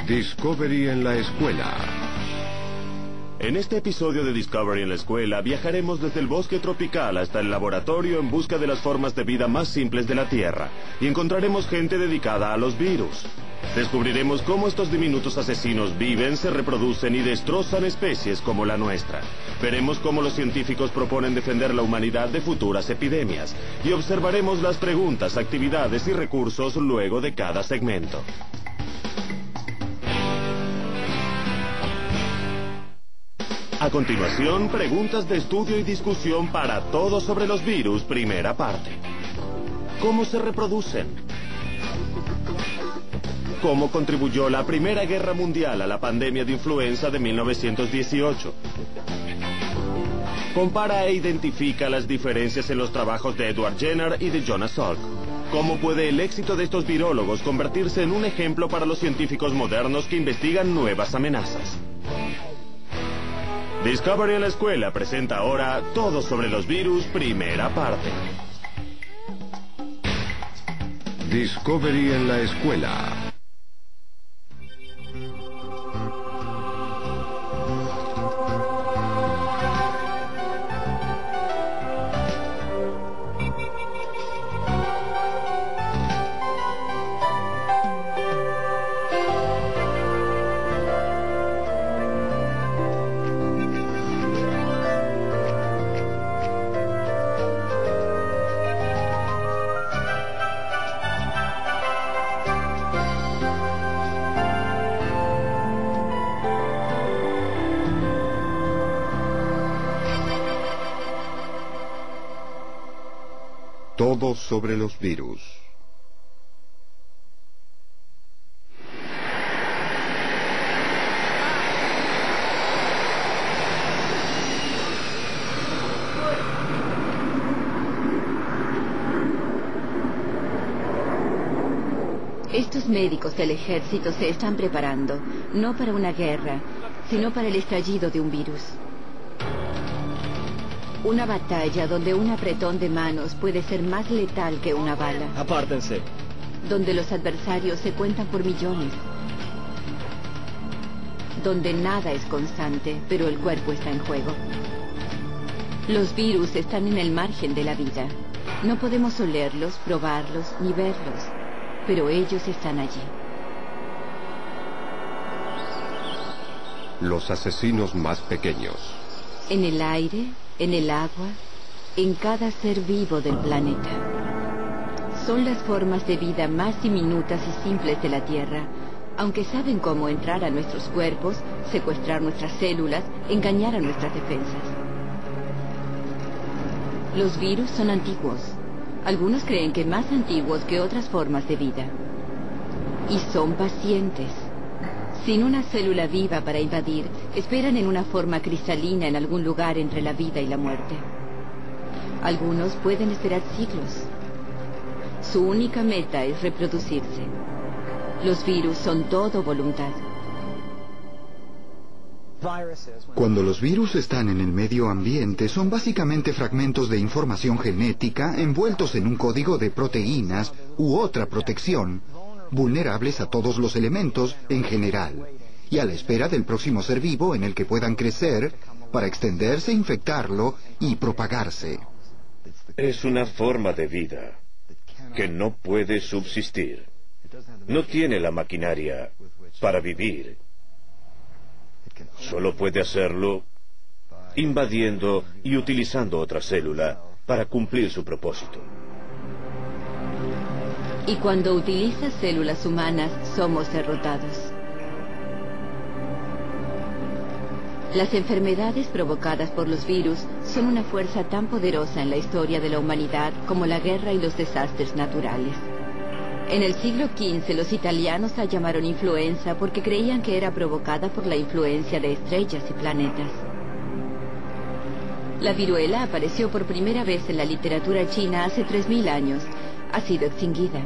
Discovery en la escuela. En este episodio de Discovery en la escuela viajaremos desde el bosque tropical hasta el laboratorio en busca de las formas de vida más simples de la Tierra y encontraremos gente dedicada a los virus. Descubriremos cómo estos diminutos asesinos viven, se reproducen y destrozan especies como la nuestra. Veremos cómo los científicos proponen defender la humanidad de futuras epidemias y observaremos las preguntas, actividades y recursos luego de cada segmento. A continuación, preguntas de estudio y discusión para todos sobre los virus, primera parte. ¿Cómo se reproducen? ¿Cómo contribuyó la Primera Guerra Mundial a la pandemia de influenza de 1918? Compara e identifica las diferencias en los trabajos de Edward Jenner y de Jonas Salk. ¿Cómo puede el éxito de estos virólogos convertirse en un ejemplo para los científicos modernos que investigan nuevas amenazas? Discovery en la escuela presenta ahora Todo sobre los virus, primera parte. Discovery en la escuela. Todo sobre los virus. Estos médicos del ejército se están preparando, no para una guerra, sino para el estallido de un virus. Una batalla donde un apretón de manos puede ser más letal que una bala. Apártense. Donde los adversarios se cuentan por millones. Donde nada es constante, pero el cuerpo está en juego. Los virus están en el margen de la vida. No podemos olerlos, probarlos, ni verlos, pero ellos están allí. Los asesinos más pequeños. En el aire, en el agua, en cada ser vivo del planeta. Son las formas de vida más diminutas y simples de la Tierra, aunque saben cómo entrar a nuestros cuerpos, secuestrar nuestras células, engañar a nuestras defensas. Los virus son antiguos. Algunos creen que más antiguos que otras formas de vida. Y son pacientes. Sin una célula viva para invadir, esperan en una forma cristalina en algún lugar entre la vida y la muerte. Algunos pueden esperar siglos. Su única meta es reproducirse. Los virus son todo voluntad. Cuando los virus están en el medio ambiente, son básicamente fragmentos de información genética envueltos en un código de proteínas u otra protección, vulnerables a todos los elementos en general, y a la espera del próximo ser vivo en el que puedan crecer para extenderse, infectarlo y propagarse. Es una forma de vida que no puede subsistir. No tiene la maquinaria para vivir. Solo puede hacerlo invadiendo y utilizando otra célula para cumplir su propósito. Y cuando utiliza células humanas, somos derrotados. Las enfermedades provocadas por los virus son una fuerza tan poderosa en la historia de la humanidad como la guerra y los desastres naturales. En el siglo XV los italianos la llamaron influenza porque creían que era provocada por la influencia de estrellas y planetas. La viruela apareció por primera vez en la literatura china hace 3000 años. Ha sido extinguida.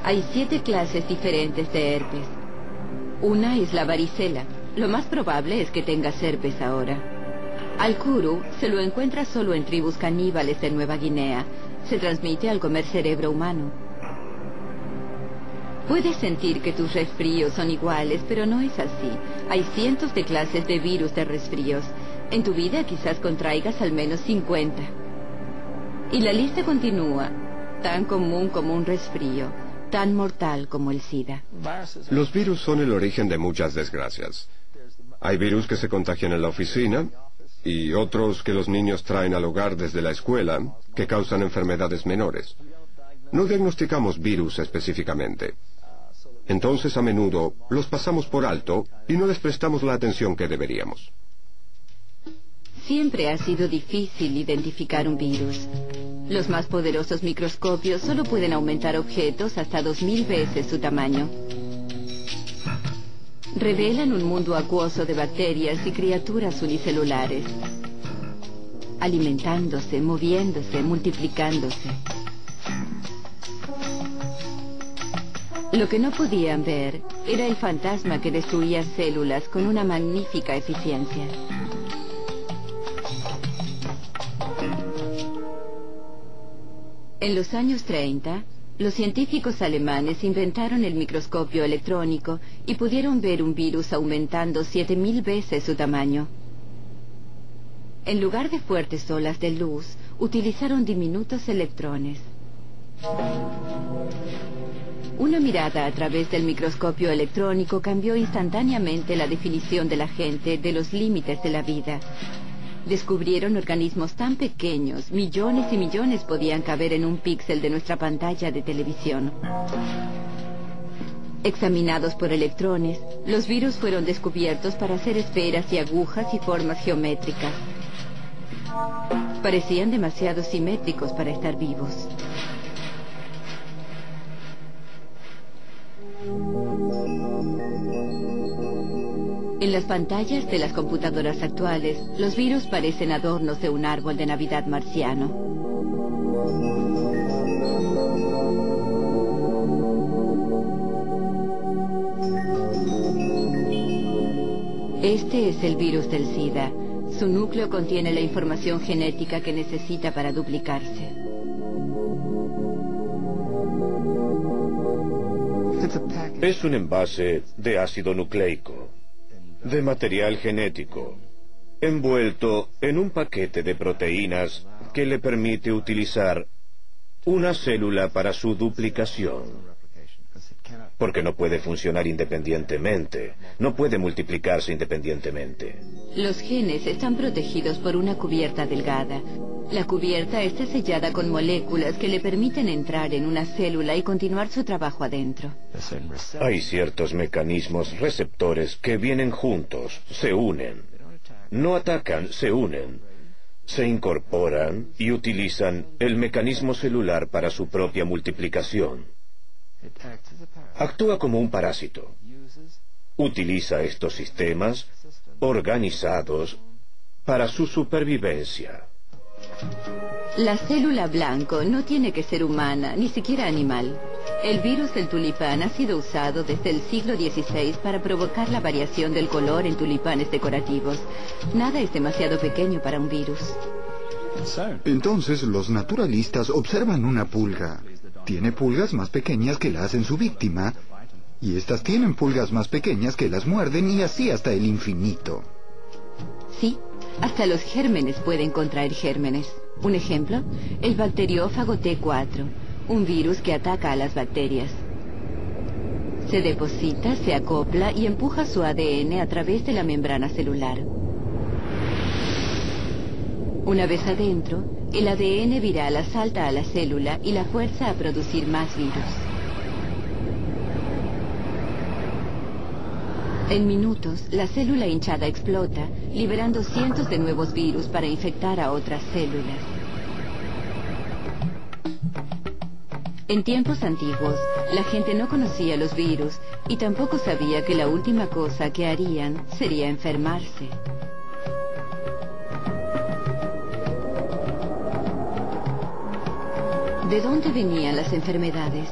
Hay 7 clases diferentes de herpes. Una es la varicela. Lo más probable es que tengas herpes ahora. Al kuru se lo encuentra solo en tribus caníbales de Nueva Guinea. Se transmite al comer cerebro humano. Puedes sentir que tus resfríos son iguales, pero no es así. Hay cientos de clases de virus de resfríos. En tu vida quizás contraigas al menos 50. Y la lista continúa. Tan común como un resfrío, tan mortal como el SIDA. Los virus son el origen de muchas desgracias. Hay virus que se contagian en la oficina y otros que los niños traen al hogar desde la escuela, que causan enfermedades menores. No diagnosticamos virus específicamente. Entonces, a menudo, los pasamos por alto y no les prestamos la atención que deberíamos. Siempre ha sido difícil identificar un virus. Los más poderosos microscopios solo pueden aumentar objetos hasta 2000 veces su tamaño. Revelan un mundo acuoso de bacterias y criaturas unicelulares, alimentándose, moviéndose, multiplicándose. Lo que no podían ver era el fantasma que destruía células con una magnífica eficiencia. En los años 30, los científicos alemanes inventaron el microscopio electrónico y pudieron ver un virus aumentando 7000 veces su tamaño. En lugar de fuertes olas de luz, utilizaron diminutos electrones. Una mirada a través del microscopio electrónico cambió instantáneamente la definición de la gente de los límites de la vida. Descubrieron organismos tan pequeños, millones y millones podían caber en un píxel de nuestra pantalla de televisión. Examinados por electrones, los virus fueron descubiertos para hacer esferas y agujas y formas geométricas. Parecían demasiado simétricos para estar vivos. En las pantallas de las computadoras actuales, los virus parecen adornos de un árbol de Navidad marciano. Este es el virus del SIDA. Su núcleo contiene la información genética que necesita para duplicarse. Es un envase de ácido nucleico, de material genético, envuelto en un paquete de proteínas que le permite utilizar una célula para su duplicación. Porque no puede funcionar independientemente, no puede multiplicarse independientemente. Los genes están protegidos por una cubierta delgada. La cubierta está sellada con moléculas que le permiten entrar en una célula y continuar su trabajo adentro. Hay ciertos mecanismos receptores que vienen juntos, se unen. No atacan, se unen. Se incorporan y utilizan el mecanismo celular para su propia multiplicación. Actúa como un parásito. Utiliza estos sistemas organizados para su supervivencia. La célula blanco no tiene que ser humana, ni siquiera animal. El virus del tulipán ha sido usado desde el siglo XVI para provocar la variación del color en tulipanes decorativos. Nada es demasiado pequeño para un virus. Entonces los naturalistas observan una pulga. Tiene pulgas más pequeñas que las en su víctima, y estas tienen pulgas más pequeñas que las muerden, y así hasta el infinito. Sí, hasta los gérmenes pueden contraer gérmenes. Un ejemplo, el bacteriófago T4, un virus que ataca a las bacterias. Se deposita, se acopla y empuja su ADN a través de la membrana celular. Una vez adentro, el ADN viral asalta a la célula y la fuerza a producir más virus. En minutos, la célula hinchada explota, liberando cientos de nuevos virus para infectar a otras células. En tiempos antiguos, la gente no conocía los virus y tampoco sabía que la última cosa que harían sería enfermarse. ¿De dónde venían las enfermedades?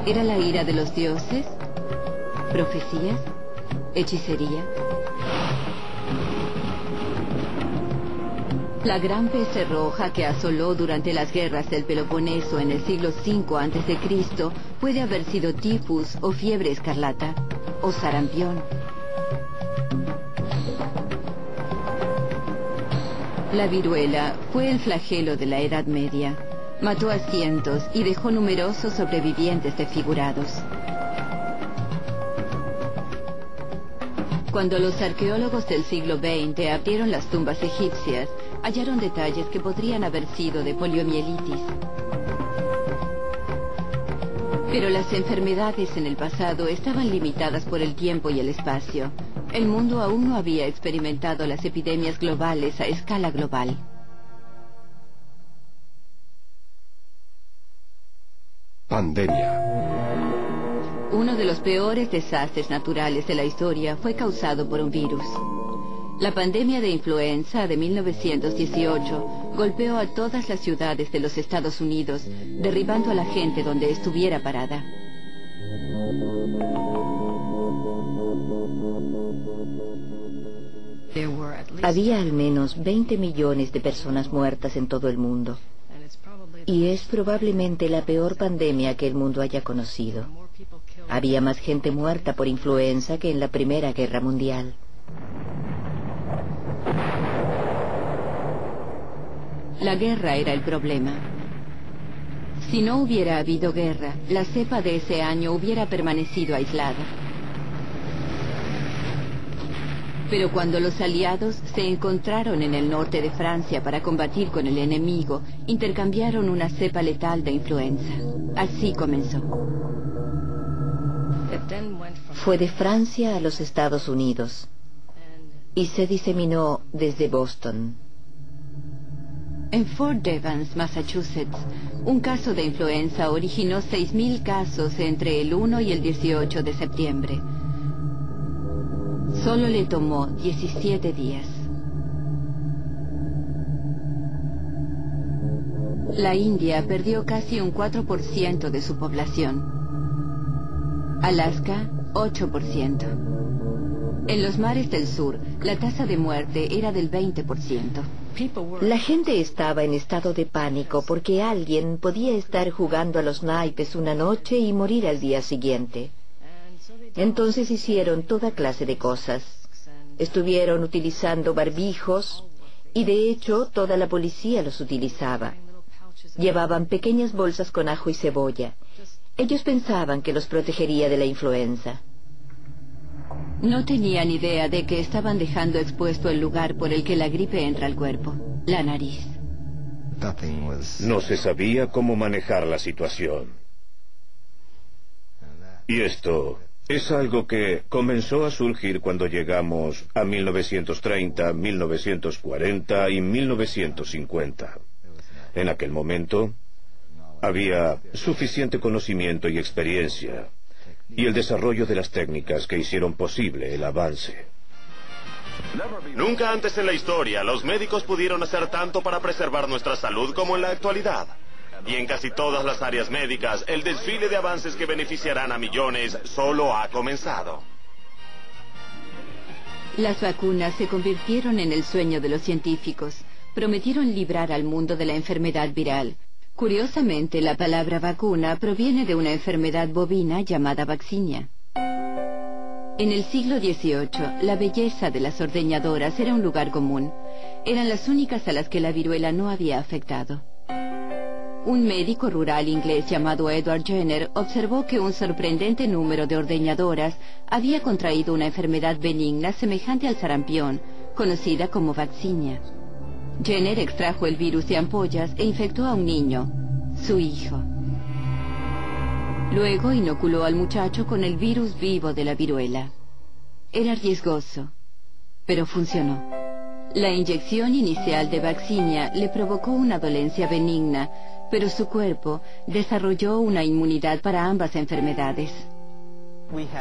¿Era la ira de los dioses? ¿Profecías? ¿Hechicería? La gran peste roja que asoló durante las guerras del Peloponeso en el siglo V a.C. Puede haber sido tifus o fiebre escarlata o sarampión. La viruela fue el flagelo de la Edad Media. Mató a cientos y dejó numerosos sobrevivientes desfigurados. Cuando los arqueólogos del siglo XX abrieron las tumbas egipcias, hallaron detalles que podrían haber sido de poliomielitis. Pero las enfermedades en el pasado estaban limitadas por el tiempo y el espacio. El mundo aún no había experimentado las epidemias globales a escala global. Pandemia. Uno de los peores desastres naturales de la historia fue causado por un virus. La pandemia de influenza de 1918 golpeó a todas las ciudades de los Estados Unidos, derribando a la gente donde estuviera parada. Había al menos 20 millones de personas muertas en todo el mundo. Y es probablemente la peor pandemia que el mundo haya conocido. Había más gente muerta por influenza que en la Primera Guerra Mundial. La guerra era el problema. Si no hubiera habido guerra, la cepa de ese año hubiera permanecido aislada. Pero cuando los aliados se encontraron en el norte de Francia para combatir con el enemigo, intercambiaron una cepa letal de influenza. Así comenzó. Fue de Francia a los Estados Unidos y se diseminó desde Boston. En Fort Devens, Massachusetts, un caso de influenza originó 6.000 casos entre el 1 y el 18 de septiembre. Solo le tomó 17 días. La India perdió casi un 4% de su población. Alaska, 8%. En los mares del sur, la tasa de muerte era del 20%. La gente estaba en estado de pánico porque alguien podía estar jugando a los naipes una noche y morir al día siguiente. Entonces hicieron toda clase de cosas. Estuvieron utilizando barbijos y de hecho toda la policía los utilizaba. Llevaban pequeñas bolsas con ajo y cebolla. Ellos pensaban que los protegería de la influenza. No tenían idea de que estaban dejando expuesto el lugar por el que la gripe entra al cuerpo, la nariz. No se sabía cómo manejar la situación. Y esto es algo que comenzó a surgir cuando llegamos a 1930, 1940 y 1950. En aquel momento había suficiente conocimiento y experiencia y el desarrollo de las técnicas que hicieron posible el avance. Nunca antes en la historia los médicos pudieron hacer tanto para preservar nuestra salud como en la actualidad. Y en casi todas las áreas médicas, el desfile de avances que beneficiarán a millones solo ha comenzado. Las vacunas se convirtieron en el sueño de los científicos. Prometieron librar al mundo de la enfermedad viral. Curiosamente, la palabra vacuna proviene de una enfermedad bovina llamada vaccinia. En el siglo XVIII, la belleza de las ordeñadoras era un lugar común. Eran las únicas a las que la viruela no había afectado. Un médico rural inglés llamado Edward Jenner observó que un sorprendente número de ordeñadoras había contraído una enfermedad benigna semejante al sarampión, conocida como vaccinia. Jenner extrajo el virus de ampollas e infectó a un niño, su hijo. Luego inoculó al muchacho con el virus vivo de la viruela. Era riesgoso, pero funcionó. La inyección inicial de vaccinia le provocó una dolencia benigna, pero su cuerpo desarrolló una inmunidad para ambas enfermedades.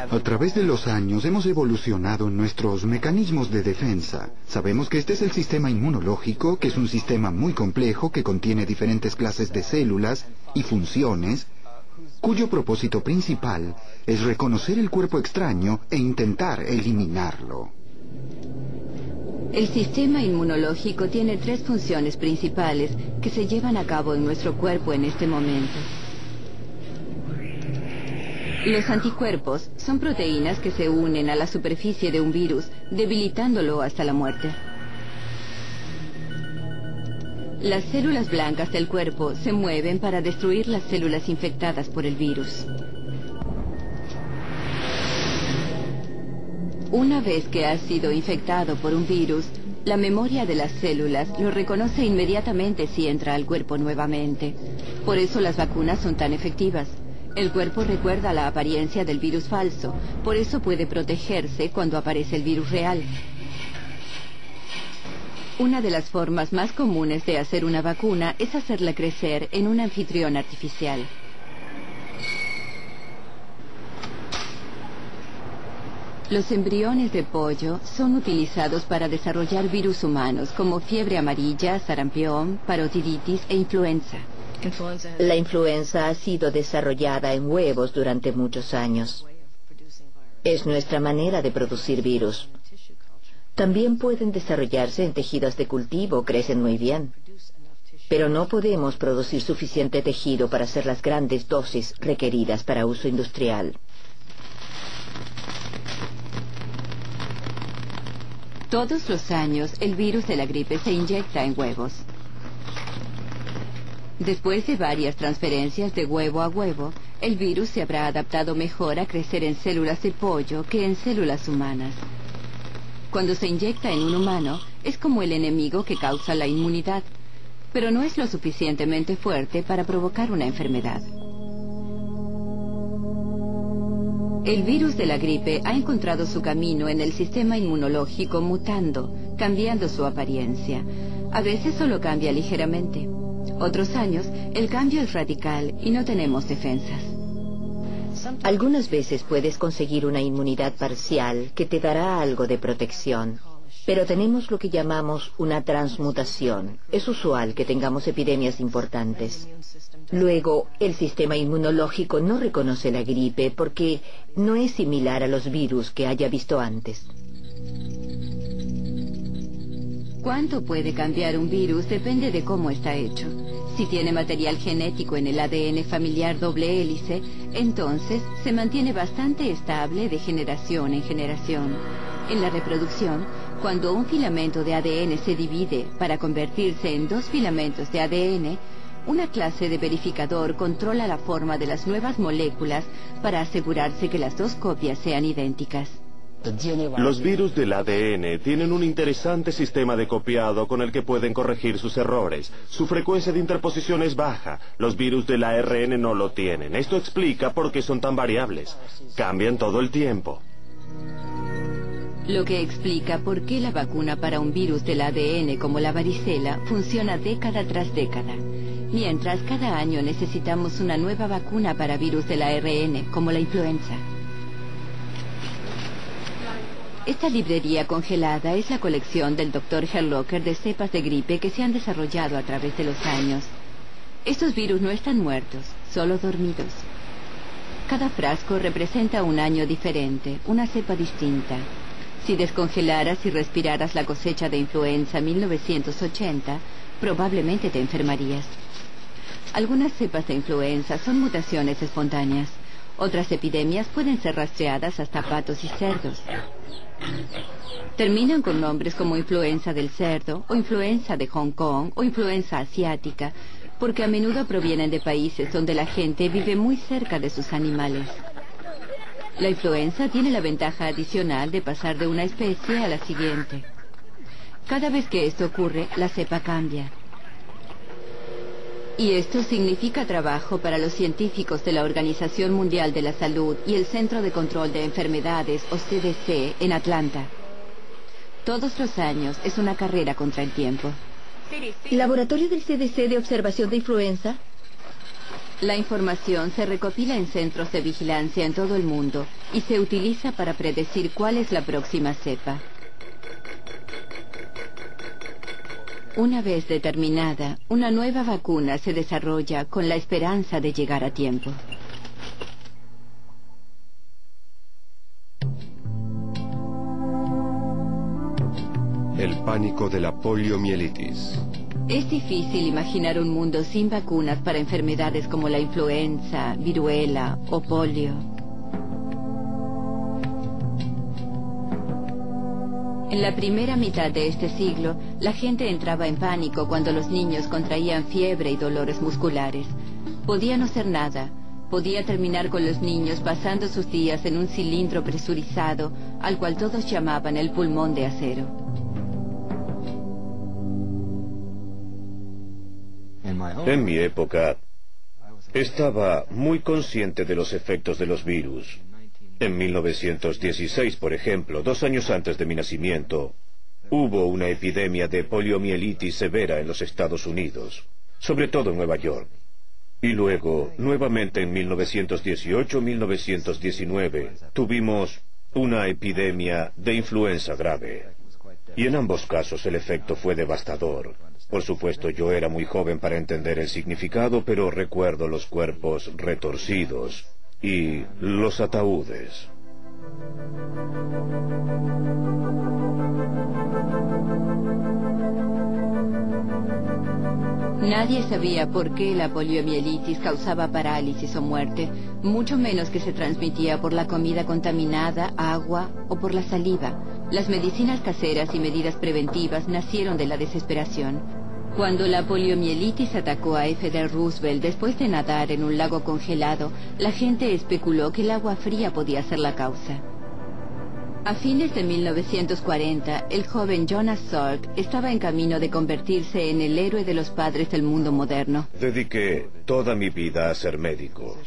A través de los años hemos evolucionado en nuestros mecanismos de defensa. Sabemos que este es el sistema inmunológico, que es un sistema muy complejo que contiene diferentes clases de células y funciones, cuyo propósito principal es reconocer el cuerpo extraño e intentar eliminarlo. El sistema inmunológico tiene 3 funciones principales que se llevan a cabo en nuestro cuerpo en este momento. Los anticuerpos son proteínas que se unen a la superficie de un virus, debilitándolo hasta la muerte. Las células blancas del cuerpo se mueven para destruir las células infectadas por el virus. Una vez que ha sido infectado por un virus, la memoria de las células lo reconoce inmediatamente si entra al cuerpo nuevamente. Por eso las vacunas son tan efectivas. El cuerpo recuerda la apariencia del virus falso, por eso puede protegerse cuando aparece el virus real. Una de las formas más comunes de hacer una vacuna es hacerla crecer en un anfitrión artificial. Los embriones de pollo son utilizados para desarrollar virus humanos como fiebre amarilla, sarampión, parotiditis e influenza. La influenza ha sido desarrollada en huevos durante muchos años. Es nuestra manera de producir virus. También pueden desarrollarse en tejidos de cultivo, crecen muy bien. Pero no podemos producir suficiente tejido para hacer las grandes dosis requeridas para uso industrial. Todos los años, el virus de la gripe se inyecta en huevos. Después de varias transferencias de huevo a huevo, el virus se habrá adaptado mejor a crecer en células de pollo que en células humanas. Cuando se inyecta en un humano, es como el enemigo que causa la inmunidad, pero no es lo suficientemente fuerte para provocar una enfermedad. El virus de la gripe ha encontrado su camino en el sistema inmunológico mutando, cambiando su apariencia. A veces solo cambia ligeramente. Otros años, el cambio es radical y no tenemos defensas. Algunas veces puedes conseguir una inmunidad parcial que te dará algo de protección, pero tenemos lo que llamamos una transmutación. Es usual que tengamos epidemias importantes. Luego, el sistema inmunológico no reconoce la gripe porque no es similar a los virus que haya visto antes. ¿Cuánto puede cambiar un virus? Depende de cómo está hecho. Si tiene material genético en el ADN familiar doble hélice, entonces se mantiene bastante estable de generación en generación. En la reproducción, cuando un filamento de ADN se divide para convertirse en dos filamentos de ADN, una clase de verificador controla la forma de las nuevas moléculas para asegurarse que las dos copias sean idénticas. Los virus del ADN tienen un interesante sistema de copiado con el que pueden corregir sus errores. Su frecuencia de interposición es baja. Los virus del ARN no lo tienen. Esto explica por qué son tan variables. Cambian todo el tiempo. Lo que explica por qué la vacuna para un virus del ADN como la varicela funciona década tras década. Mientras cada año necesitamos una nueva vacuna para virus del ARN como la influenza. Esta librería congelada es la colección del Dr. Herlocker de cepas de gripe que se han desarrollado a través de los años. Estos virus no están muertos, solo dormidos. Cada frasco representa un año diferente, una cepa distinta. Si descongelaras y respiraras la cosecha de influenza 1980, probablemente te enfermarías. Algunas cepas de influenza son mutaciones espontáneas. Otras epidemias pueden ser rastreadas hasta patos y cerdos. Terminan con nombres como influenza del cerdo, o influenza de Hong Kong, o influenza asiática, porque a menudo provienen de países donde la gente vive muy cerca de sus animales. La influenza tiene la ventaja adicional de pasar de una especie a la siguiente. Cada vez que esto ocurre, la cepa cambia. Y esto significa trabajo para los científicos de la Organización Mundial de la Salud y el Centro de Control de Enfermedades, o CDC, en Atlanta. Todos los años es una carrera contra el tiempo. ¿Laboratorio del CDC de observación de influenza? La información se recopila en centros de vigilancia en todo el mundo y se utiliza para predecir cuál es la próxima cepa. Una vez determinada, una nueva vacuna se desarrolla con la esperanza de llegar a tiempo. El pánico de la poliomielitis. Es difícil imaginar un mundo sin vacunas para enfermedades como la influenza, viruela o polio. En la primera mitad de este siglo, la gente entraba en pánico cuando los niños contraían fiebre y dolores musculares. Podía no hacer nada. Podía terminar con los niños pasando sus días en un cilindro presurizado, al cual todos llamaban el pulmón de acero. En mi época, estaba muy consciente de los efectos de los virus. En 1916, por ejemplo, 2 años antes de mi nacimiento, hubo una epidemia de poliomielitis severa en los Estados Unidos, sobre todo en Nueva York. Y luego, nuevamente en 1918-1919, tuvimos una epidemia de influenza grave. Y en ambos casos el efecto fue devastador. Por supuesto, yo era muy joven para entender el significado, pero recuerdo los cuerpos retorcidos y los ataúdes. Nadie sabía por qué la poliomielitis causaba parálisis o muerte, mucho menos que se transmitía por la comida contaminada, agua o por la saliva. Las medicinas caseras y medidas preventivas nacieron de la desesperación. Cuando la poliomielitis atacó a F.D. Roosevelt después de nadar en un lago congelado, la gente especuló que el agua fría podía ser la causa. A fines de 1940, el joven Jonas Salk estaba en camino de convertirse en el héroe de los padres del mundo moderno. Dediqué toda mi vida a ser médico.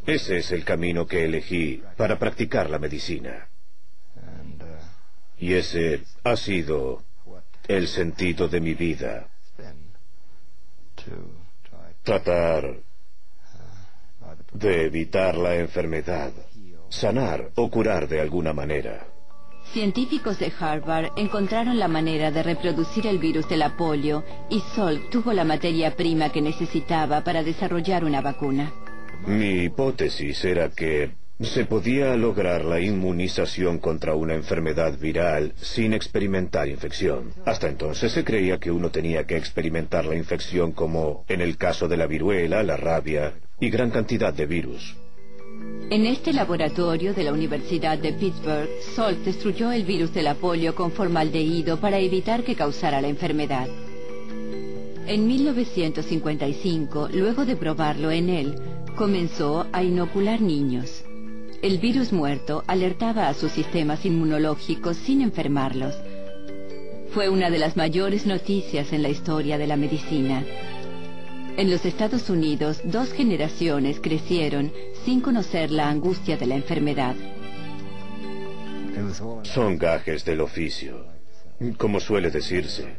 Ese es el camino que elegí para practicar la medicina. Y ese ha sido el sentido de mi vida. Tratar de evitar la enfermedad, sanar o curar de alguna manera. Científicos de Harvard encontraron la manera de reproducir el virus de la polio y Salk tuvo la materia prima que necesitaba para desarrollar una vacuna. Mi hipótesis era que se podía lograr la inmunización contra una enfermedad viral sin experimentar infección. Hasta entonces se creía que uno tenía que experimentar la infección como en el caso de la viruela, la rabia y gran cantidad de virus. En este laboratorio de la Universidad de Pittsburgh, Salk destruyó el virus de la polio con formaldehído para evitar que causara la enfermedad. En 1955, luego de probarlo en él, comenzó a inocular niños. El virus muerto alertaba a sus sistemas inmunológicos sin enfermarlos. Fue una de las mayores noticias en la historia de la medicina. En los Estados Unidos, 2 generaciones crecieron sin conocer la angustia de la enfermedad. Son gajes del oficio, como suele decirse.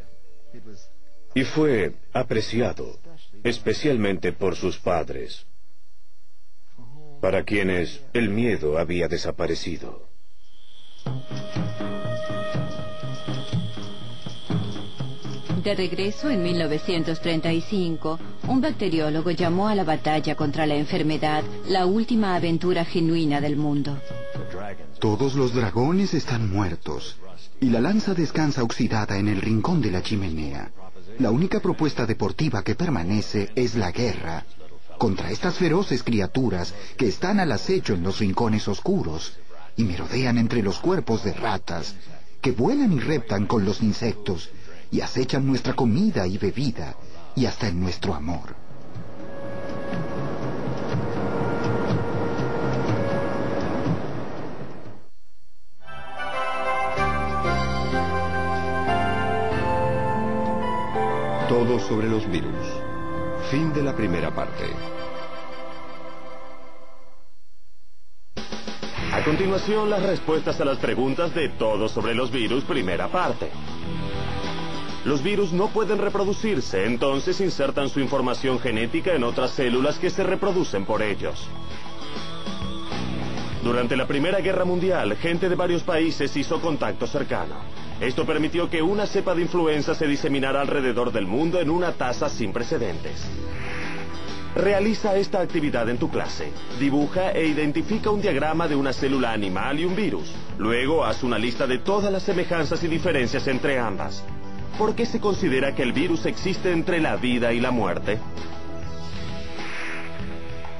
Y fue apreciado, especialmente por sus padres, para quienes el miedo había desaparecido. De regreso en 1935, un bacteriólogo llamó a la batalla contra la enfermedad la última aventura genuina del mundo. Todos los dragones están muertos y la lanza descansa oxidada en el rincón de la chimenea. La única propuesta deportiva que permanece es la guerra contra estas feroces criaturas que están al acecho en los rincones oscuros y merodean entre los cuerpos de ratas, que vuelan y reptan con los insectos y acechan nuestra comida y bebida y hasta en nuestro amor. Todo sobre los virus. Fin de la primera parte. A continuación, las respuestas a las preguntas de Todo sobre los virus, primera parte. Los virus no pueden reproducirse, entonces insertan su información genética en otras células que se reproducen por ellos. Durante la Primera Guerra Mundial, gente de varios países hizo contacto cercano. Esto permitió que una cepa de influenza se diseminara alrededor del mundo en una tasa sin precedentes. Realiza esta actividad en tu clase. Dibuja e identifica un diagrama de una célula animal y un virus. Luego haz una lista de todas las semejanzas y diferencias entre ambas. ¿Por qué se considera que el virus existe entre la vida y la muerte?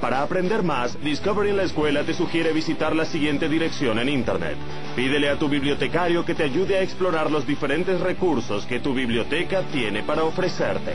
Para aprender más, Discovery en la Escuela te sugiere visitar la siguiente dirección en Internet. Pídele a tu bibliotecario que te ayude a explorar los diferentes recursos que tu biblioteca tiene para ofrecerte.